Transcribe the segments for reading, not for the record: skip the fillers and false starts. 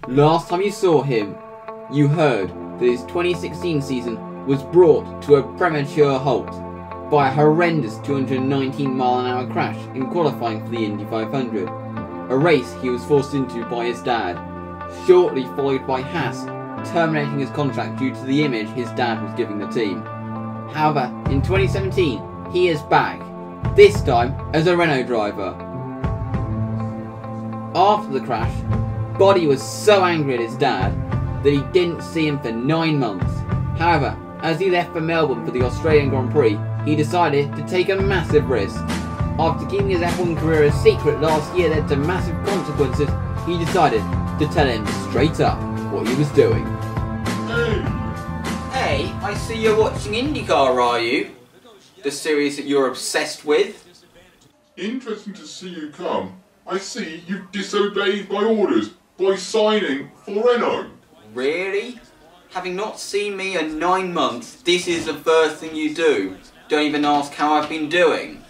Last time you saw him, you heard that his 2016 season was brought to a premature halt by a horrendous 219-mile-an-hour crash in qualifying for the Indy 500, a race he was forced into by his dad, shortly followed by Haas terminating his contract due to the image his dad was giving the team. However, in 2017, he is back, this time as a Renault driver. After the crash, Buddy was so angry at his dad that he didn't see him for 9 months. However, as he left for Melbourne for the Australian Grand Prix, he decided to take a massive risk. After keeping his F1 career a secret last year led to massive consequences, he decided to tell him straight up what he was doing. Hey, I see you're watching IndyCar, are you? The series that you're obsessed with? Interesting to see you come. I see you've disobeyed my orders by signing for Renault. Really? Having not seen me in 9 months, this is the first thing you do. Don't even ask how I've been doing.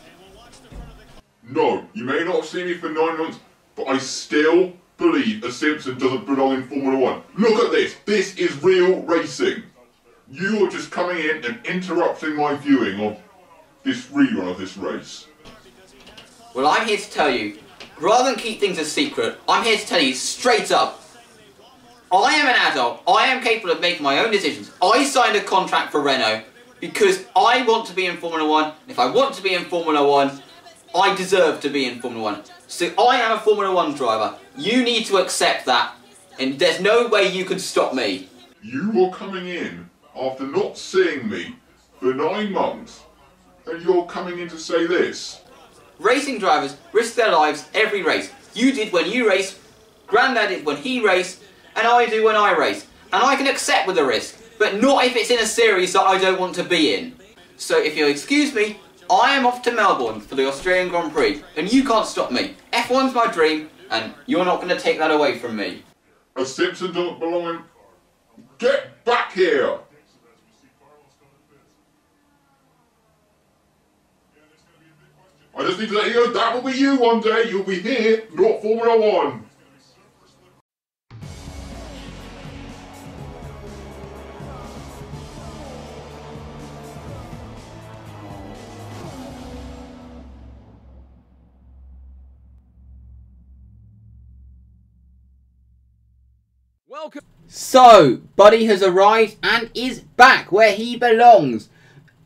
No, you may not have seen me for 9 months, but I still believe a Simpson doesn't belong in Formula 1. Look at this. This is real racing. You are just coming in and interrupting my viewing of this rerun of this race. Well, I'm here to tell you, rather than keep things a secret, I'm here to tell you straight up. I am an adult. I am capable of making my own decisions. I signed a contract for Renault because I want to be in Formula 1. If I want to be in Formula 1, I deserve to be in Formula 1. So I am a Formula 1 driver. You need to accept that. And there's no way you can stop me. You are coming in after not seeing me for 9 months, and you're coming in to say this. Racing drivers risk their lives every race. You did when you raced, Grandad did when he raced, and I do when I race. And I can accept with the risk, but not if it's in a series that I don't want to be in. So if you'll excuse me, I am off to Melbourne for the Australian Grand Prix, and you can't stop me. F1's my dream, and you're not going to take that away from me. A Simpson doesn't belong in... Get back here! I just need to let you know that will be you one day. You'll be here, not Formula 1. Welcome. So, Buddy has arrived and is back where he belongs,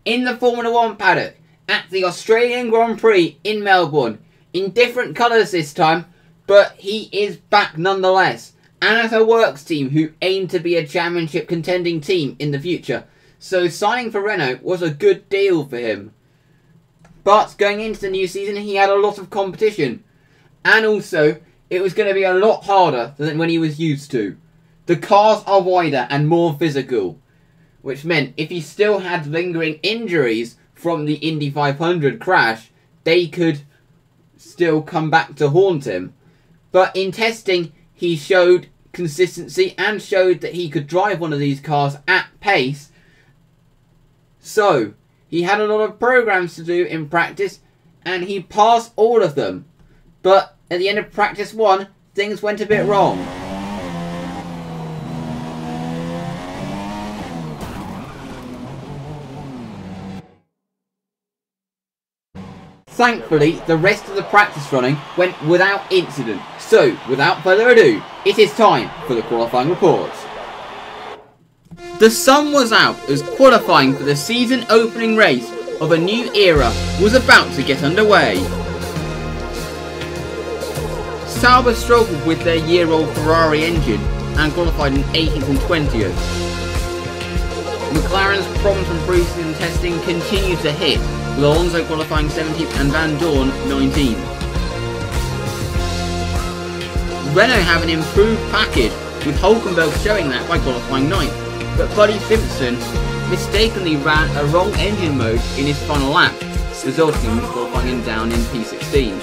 in the Formula 1 paddock at the Australian Grand Prix in Melbourne, in different colours this time, but he is back nonetheless, and as a works team who aim to be a championship contending team in the future, so signing for Renault was a good deal for him. But going into the new season he had a lot of competition, and also it was going to be a lot harder than when he was used to. The cars are wider and more physical, which meant if he still had lingering injuries from the Indy 500 crash, they could still come back to haunt him. But in testing, he showed consistency and showed that he could drive one of these cars at pace. So, he had a lot of programs to do in practice, and he passed all of them. But at the end of practice 1, things went a bit wrong. Thankfully, the rest of the practice running went without incident. So, without further ado, it is time for the qualifying report. The sun was out as qualifying for the season opening race of a new era was about to get underway. Sauber struggled with their year-old Ferrari engine and qualified in 18th and 20th. McLaren's problems from pre-season testing continued to hit, with Alonso qualifying 17th and Van Dorn 19th. Renault have an improved package, with Hulkenberg showing that by qualifying 9th, but Buddy Simpson mistakenly ran a wrong engine mode in his final lap, resulting in qualifying him down in P16.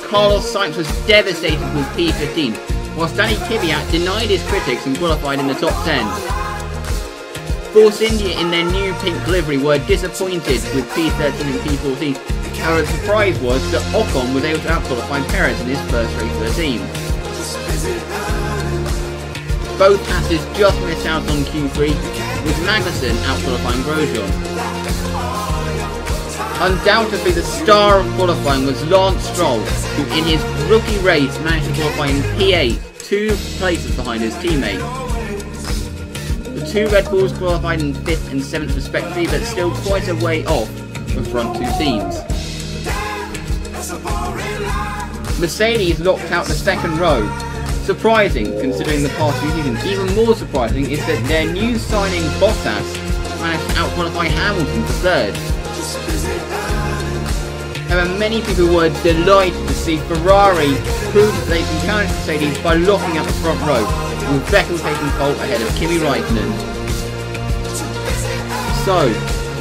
Carlos Sainz was devastated with P15, whilst Danny Kvyat denied his critics and qualified in the top 10. Force India in their new pink livery were disappointed with P13 and P14. However, the surprise was that Ocon was able to out-qualify Perez in his first race for the team. Both passes just missed out on Q3, with Magnussen out-qualifying Grosjean. Undoubtedly the star of qualifying was Lance Stroll, who in his rookie race managed to qualify in P8, 2 places behind his teammate. The two Red Bulls qualified in 5th and 7th respectively, but still quite a way off the front two teams. Mercedes locked out the second row. Surprising, considering the past few seasons. Even more surprising is that their new signing Bottas managed to out-qualify Hamilton for 3rd. However, many people were delighted to see Ferrari prove that they can challenge Mercedes by locking out the front row, with Vettel taking pole ahead of Kimi Raikkonen. So,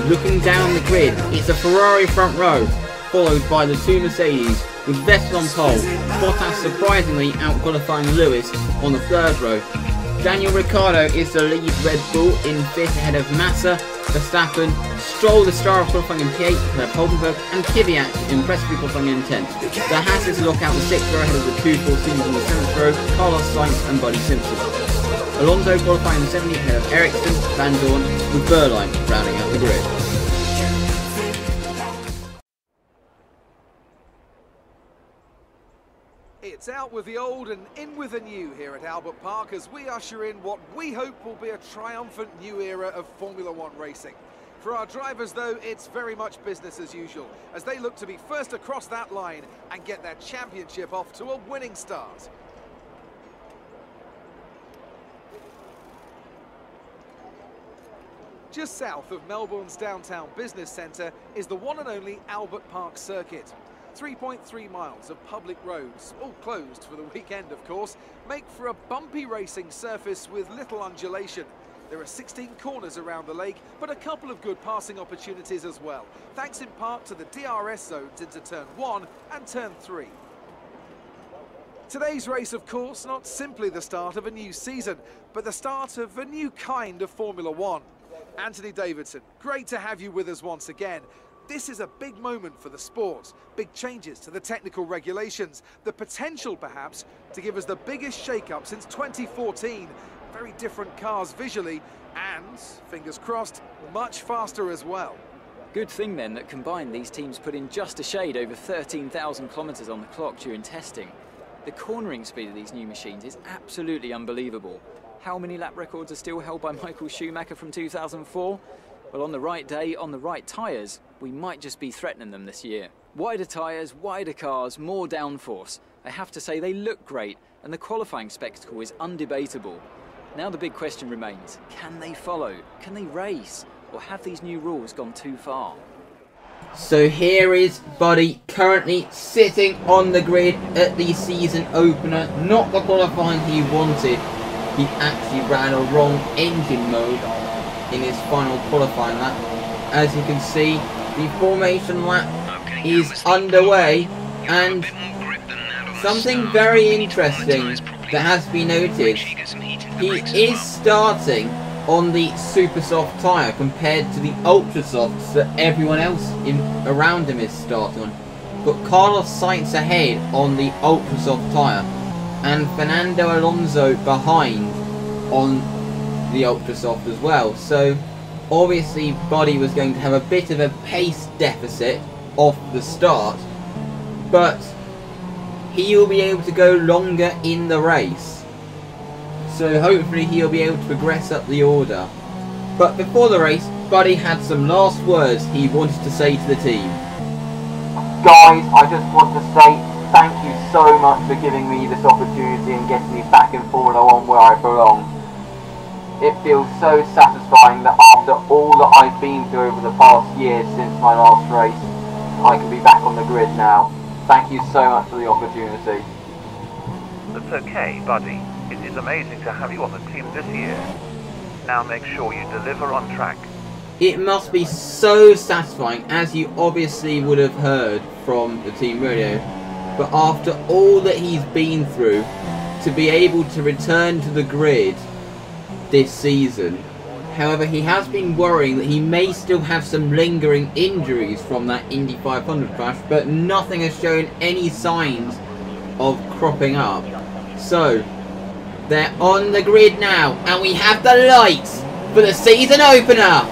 looking down the grid, it's a Ferrari front row, followed by the two Mercedes, with Vettel on pole, Bottas surprisingly out-qualifying Lewis on the 3rd row. Daniel Ricciardo is the lead Red Bull in 5th ahead of Massa, Verstappen, Stroll the star of qualifying in P8 ahead of Hulkenberg, and Kvyat impressively qualifying in 10th. The Haas lock out the 6th row ahead of the two Forcines on the 7th row, Carlos Sainz and Buddy Simpson. Alonso qualifying in 70th ahead of Ericsson, Van Dorn, with Berline rounding out the grid. It's out with the old and in with the new here at Albert Park as we usher in what we hope will be a triumphant new era of Formula One racing. For our drivers, though, it's very much business as usual as they look to be first across that line and get their championship off to a winning start. Just south of Melbourne's downtown business centre is the one and only Albert Park circuit. 3.3 miles of public roads, all closed for the weekend of course, make for a bumpy racing surface with little undulation. There are 16 corners around the lake, but a couple of good passing opportunities as well, thanks in part to the DRS zones into Turn 1 and Turn 3. Today's race, of course, not simply the start of a new season, but the start of a new kind of Formula One. Anthony Davidson, great to have you with us once again. This is a big moment for the sport, big changes to the technical regulations, the potential perhaps to give us the biggest shake-up since 2014, very different cars visually and, fingers crossed, much faster as well. Good thing then that combined these teams put in just a shade over 13,000 kilometres on the clock during testing. The cornering speed of these new machines is absolutely unbelievable. How many lap records are still held by Michael Schumacher from 2004? Well, on the right day, on the right tyres, we might just be threatening them this year. Wider tyres, wider cars, more downforce. I have to say they look great, and the qualifying spectacle is undebatable. Now the big question remains, can they follow? Can they race? Or have these new rules gone too far? So here is Buddy currently sitting on the grid at the season opener. Not the qualifying he wanted. He actually ran a wrong engine mode in his final qualifying lap. As you can see, the formation lap is underway, and something very interesting that has been noted, he is starting on the super soft tyre compared to the ultra softs that everyone else around him is starting on. But Carlos Sainz ahead on the ultra soft tyre and Fernando Alonso behind on the ultra soft as well. So obviously Buddy was going to have a bit of a pace deficit off the start, but he will be able to go longer in the race, so hopefully he'll be able to progress up the order. But before the race, Buddy had some last words he wanted to say to the team. Guys, I just want to say thank you so much for giving me this opportunity and getting me back in Formula One where I belong. It feels so satisfying that after all that I've been through over the past year since my last race, I can be back on the grid now. Thank you so much for the opportunity. That's okay, Buddy. It is amazing to have you on the team this year. Now make sure you deliver on track. It must be so satisfying, as you obviously would have heard from the team radio, but after all that he's been through, to be able to return to the grid this season. However, he has been worrying that he may still have some lingering injuries from that Indy 500 crash, but nothing has shown any signs of cropping up. So, they're on the grid now, and we have the lights for the season opener.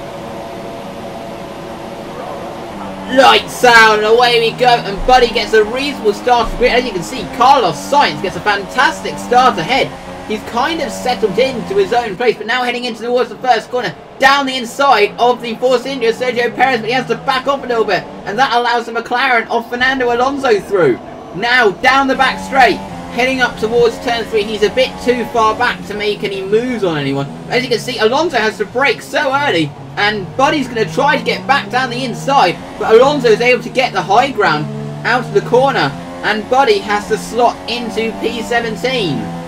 Lights out, and away we go, and Buddy gets a reasonable start to the grid. As you can see, Carlos Sainz gets a fantastic start ahead. He's kind of settled into his own place, but now heading into towards the first corner, down the inside of the Force India, Sergio Perez, but he has to back off a little bit, and that allows the McLaren of Fernando Alonso through. Now, down the back straight, heading up towards turn 3, he's a bit too far back to make any moves on anyone. As you can see, Alonso has to brake so early, and Buddy's going to try to get back down the inside, but Alonso is able to get the high ground out of the corner, and Buddy has to slot into P17.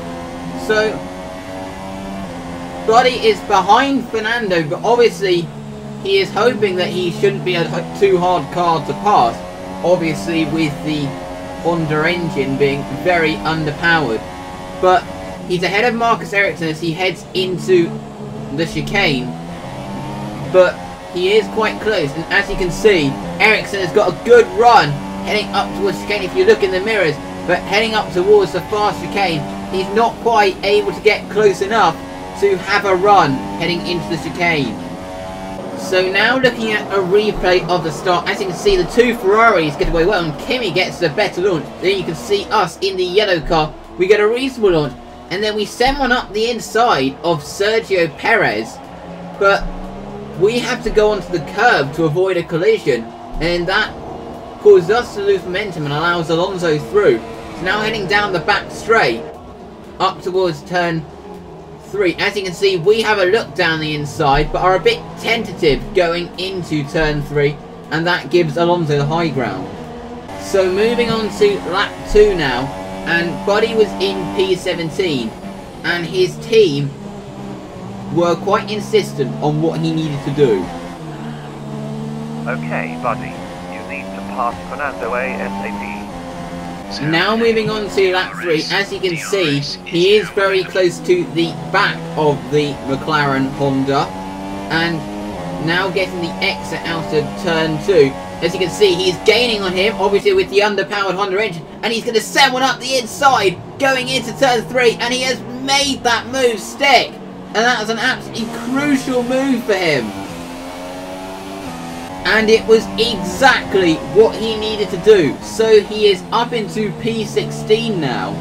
So, Buddy is behind Fernando, but obviously he is hoping that he shouldn't be a too hard car to pass, obviously with the Honda engine being very underpowered. But he's ahead of Marcus Ericsson as he heads into the chicane, but he is quite close, and as you can see, Ericsson has got a good run heading up towards the chicane if you look in the mirrors, but heading up towards the fast chicane, he's not quite able to get close enough to have a run heading into the chicane. So now looking at a replay of the start, as you can see the two Ferraris get away well and Kimi gets the better launch. Then you can see us in the yellow car, we get a reasonable launch, and then we send one up the inside of Sergio Perez, but we have to go onto the curb to avoid a collision, and that causes us to lose momentum and allows Alonso through. So now heading down the back straight up towards turn 3. As you can see, we have a look down the inside, but are a bit tentative going into turn 3, and that gives Alonso the high ground. So moving on to lap 2 now, and Buddy was in P17, and his team were quite insistent on what he needed to do. Okay, Buddy, you need to pass Fernando ASAP. Now moving on to lap 3, as you can see, he is very close to the back of the McLaren Honda, and now getting the exit out of turn 2. As you can see, he's gaining on him, obviously with the underpowered Honda engine, and he's going to send one up the inside, going into turn 3, and he has made that move stick, and that was an absolutely crucial move for him. And it was exactly what he needed to do. So he is up into P16 now.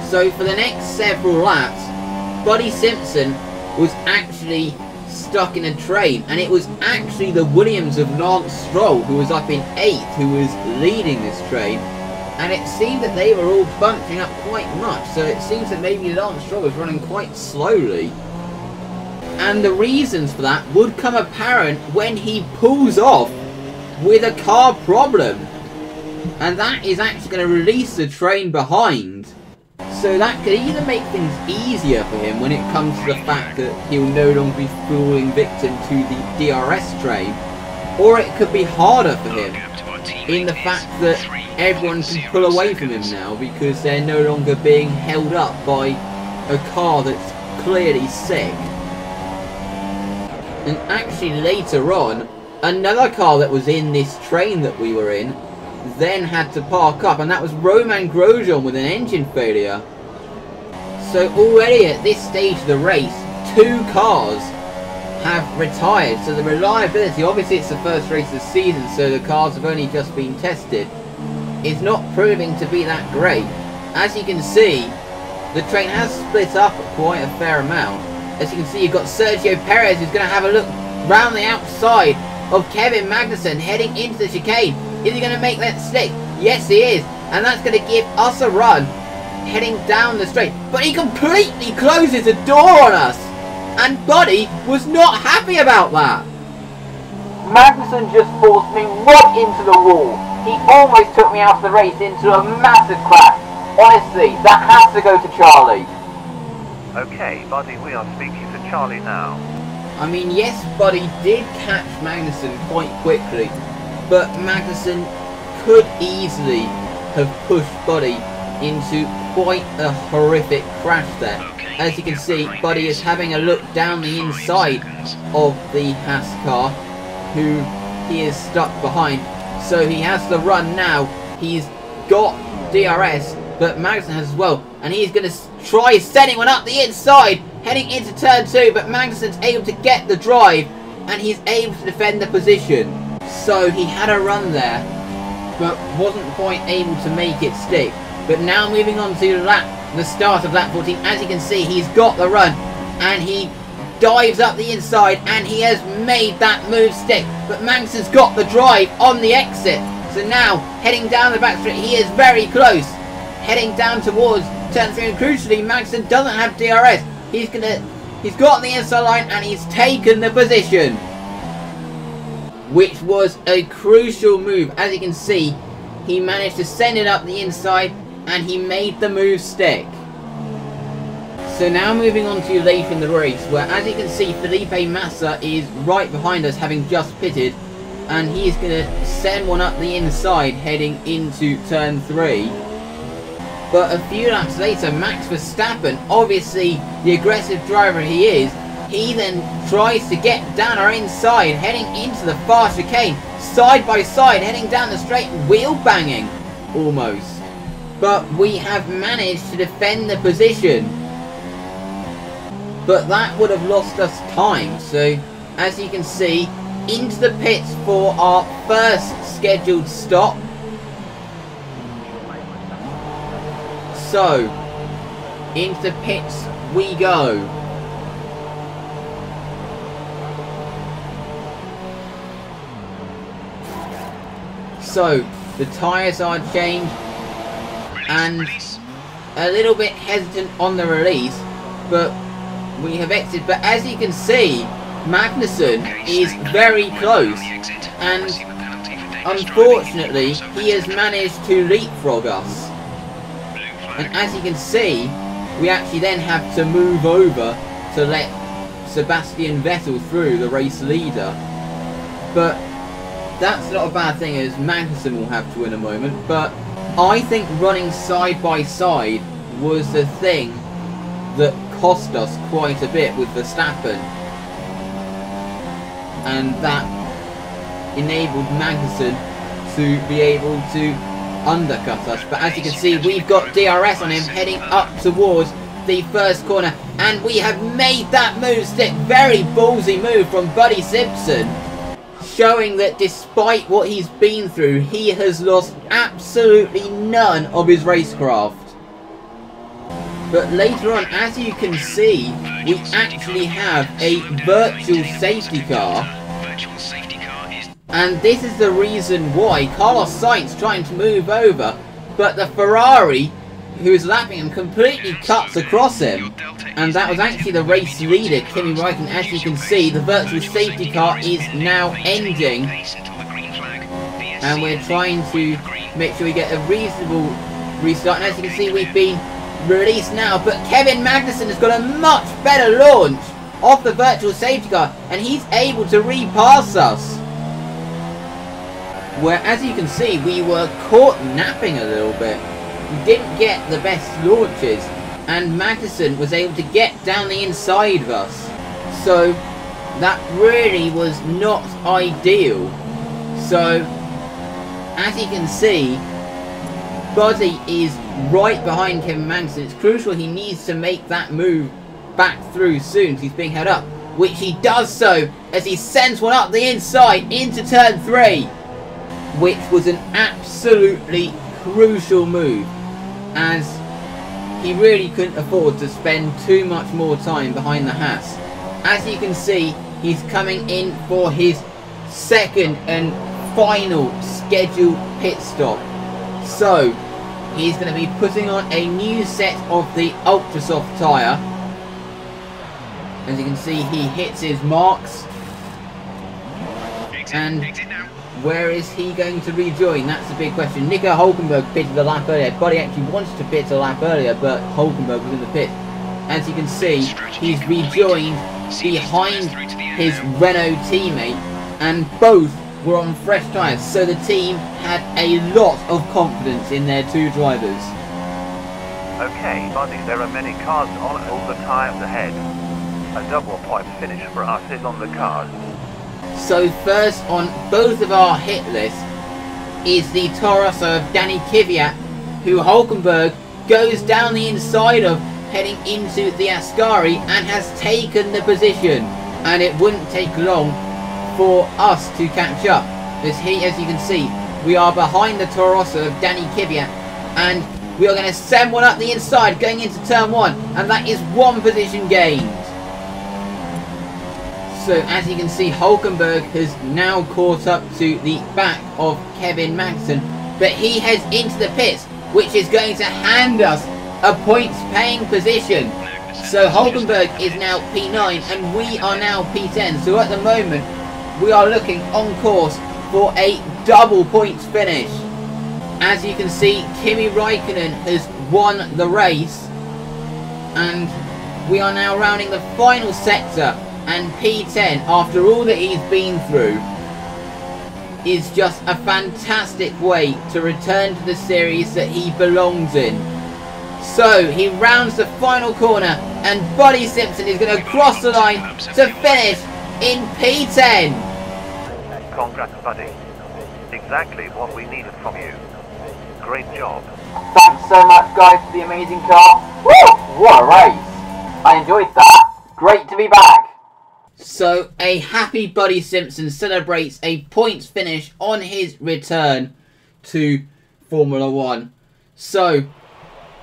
So for the next several laps, Buddy Simpson was actually stuck in a train. And it was actually the Williams of Lance Stroll who was up in 8th who was leading this train. And it seemed that they were all bunching up quite much. So it seems that maybe Lance Stroll was running quite slowly. And the reasons for that would come apparent when he pulls off with a car problem. And that is actually going to release the train behind. So that could either make things easier for him when it comes to the fact that he'll no longer be falling victim to the DRS train, or it could be harder for him in the fact that everyone can pull away from him now because they're no longer being held up by a car that's clearly sick. And actually later on, another car that was in this train that we were in then had to park up, and that was Romain Grosjean with an engine failure. So already at this stage of the race, 2 cars have retired. So the reliability, obviously it's the first race of the season, so the cars have only just been tested, is not proving to be that great. As you can see, the train has split up quite a fair amount. As you can see, you've got Sergio Perez who's going to have a look round the outside of Kevin Magnussen heading into the chicane. Is he going to make that stick? Yes, he is. And that's going to give us a run heading down the straight. But he completely closes the door on us. And Buddy was not happy about that. Magnussen just forced me right into the wall. He almost took me out of the race into a massive crash. Honestly, that has to go to Charlie. Okay, Buddy, we are speaking to Charlie now. I mean, yes, Buddy did catch Magnussen quite quickly, but Magnussen could easily have pushed Buddy into quite a horrific crash there. As you can see, Buddy is having a look down the inside of the Haas car, who he is stuck behind. So he has to run now. He's got DRS, but Magnussen has as well. And he's going to try setting one up the inside, heading into turn 2, but Magnussen's able to get the drive, and he's able to defend the position. So he had a run there, but wasn't quite able to make it stick. But now moving on to the start of lap 14, as you can see, he's got the run, and he dives up the inside, and he has made that move stick. But Magnussen's got the drive on the exit. So now, heading down the back straight, he is very close. Heading down towards turn 3, and crucially, Magnussen doesn't have DRS. He's got the inside line, and he's taken the position, which was a crucial move. As you can see, he managed to send it up the inside, and he made the move stick. So now moving on to later in the race, where as you can see, Felipe Massa is right behind us, having just pitted, and he's going to send one up the inside heading into turn 3. But a few laps later, Max Verstappen, obviously the aggressive driver he is, he then tries to get down our inside, heading into the fast chicane, side by side, heading down the straight, wheel banging almost. But we have managed to defend the position. But that would have lost us time. So as you can see, into the pits for our first scheduled stop. So into the pits we go. So the tyres are changed, and a little bit hesitant on the release, but we have exited. But as you can see, Magnussen is very close, and unfortunately he has managed to leapfrog us. And as you can see, we actually then have to move over to let Sebastian Vettel through, the race leader. But that's not a bad thing, as Magnussen will have to in a moment. But I think running side by side was the thing that cost us quite a bit with Verstappen, and that enabled Magnussen to be able to undercut us. But as you can see, we've got DRS on him heading up towards the first corner, and we have made that move stick. Very ballsy move from Buddy Simpson, showing that despite what he's been through, he has lost absolutely none of his racecraft. But later on, as you can see, we actually have a virtual safety car. And this is the reason why Carlos Sainz trying to move over, but the Ferrari, who is lapping him, completely cuts across him. And that was actually the race leader, Kimi Räikkönen. As you can see, the virtual safety car is now ending. And we're trying to make sure we get a reasonable restart. And as you can see, we've been released now, but Kevin Magnussen has got a much better launch off the virtual safety car, and he's able to repass us. Where, as you can see, we were caught napping a little bit. We didn't get the best launches, and Magnussen was able to get down the inside of us. So that really was not ideal. So as you can see, Buddy is right behind Kevin Magnussen. It's crucial he needs to make that move back through soon, because he's being held up, which he does so as he sends one up the inside into turn 3, which was an absolutely crucial move, as he really couldn't afford to spend too much more time behind the Haas. As you can see, he's coming in for his second and final scheduled pit stop. So he's going to be putting on a new set of the ultra soft tyre. As you can see, he hits his marks. And where is he going to rejoin? That's the big question. Nico Hülkenberg pitted a lap earlier. Buddy actually wanted to pit a lap earlier, but Hülkenberg was in the pit. As you can see, he's rejoined behind his Renault teammate, and both were on fresh tyres, so the team had a lot of confidence in their two drivers. Okay, Buddy, there are many cars on all the tyres ahead. A double point finish for us is on the card. So first on both of our hit lists is the Toro Rosso of Danny Kvyat, who Hülkenberg goes down the inside of, heading into the Ascari, and has taken the position. And it wouldn't take long for us to catch up. As you can see, we are behind the Toro Rosso of Danny Kvyat, and we are going to send one up the inside going into turn 1, and that is 1 position gained. So as you can see, Hulkenberg has now caught up to the back of Kevin Magnussen, but he heads into the pits, which is going to hand us a points paying position. So Hulkenberg is now P9 and we are now P10. So at the moment we are looking on course for a double points finish. As you can see, Kimi Raikkonen has won the race, and we are now rounding the final sector, and P10, after all that he's been through, is just a fantastic way to return to the series that he belongs in. So he rounds the final corner, and Buddy Simpson is going to cross the line to finish in P10. Congrats, Buddy. Exactly what we needed from you. Great job. Thanks so much, guys, for the amazing car. Woo! What a race. I enjoyed that. Great to be back. So a happy Buddy Simpson celebrates a points finish on his return to Formula 1. So,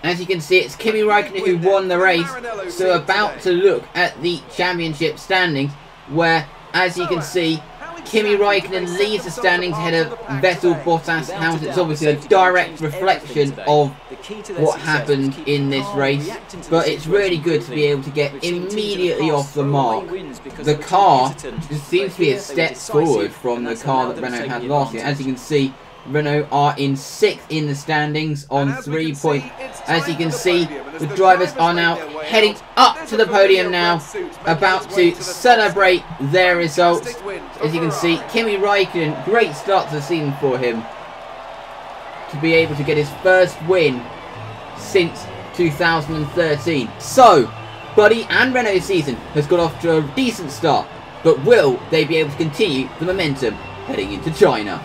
as you can see, it's Kimi Raikkonen who won the race. So about to look at the championship standings, where, as you can see, Kimi Raikkonen leads the standings ahead of Vettel, Bottas, Hamilton. It's obviously a direct reflection of what happened in this race, but it's really good to be able to get immediately off the mark. The car seems to be a step forward from the car that Renault had last year. As you can see, Renault are in 6th in the standings on 3 points. As you can see, the drivers are now heading up to the podium now, about to celebrate their results. As you can see, Kimi Raikkonen, great start to the season for him, to be able to get his first win since 2013. So, Buddy and Renault's season has got off to a decent start, but will they be able to continue the momentum heading into China?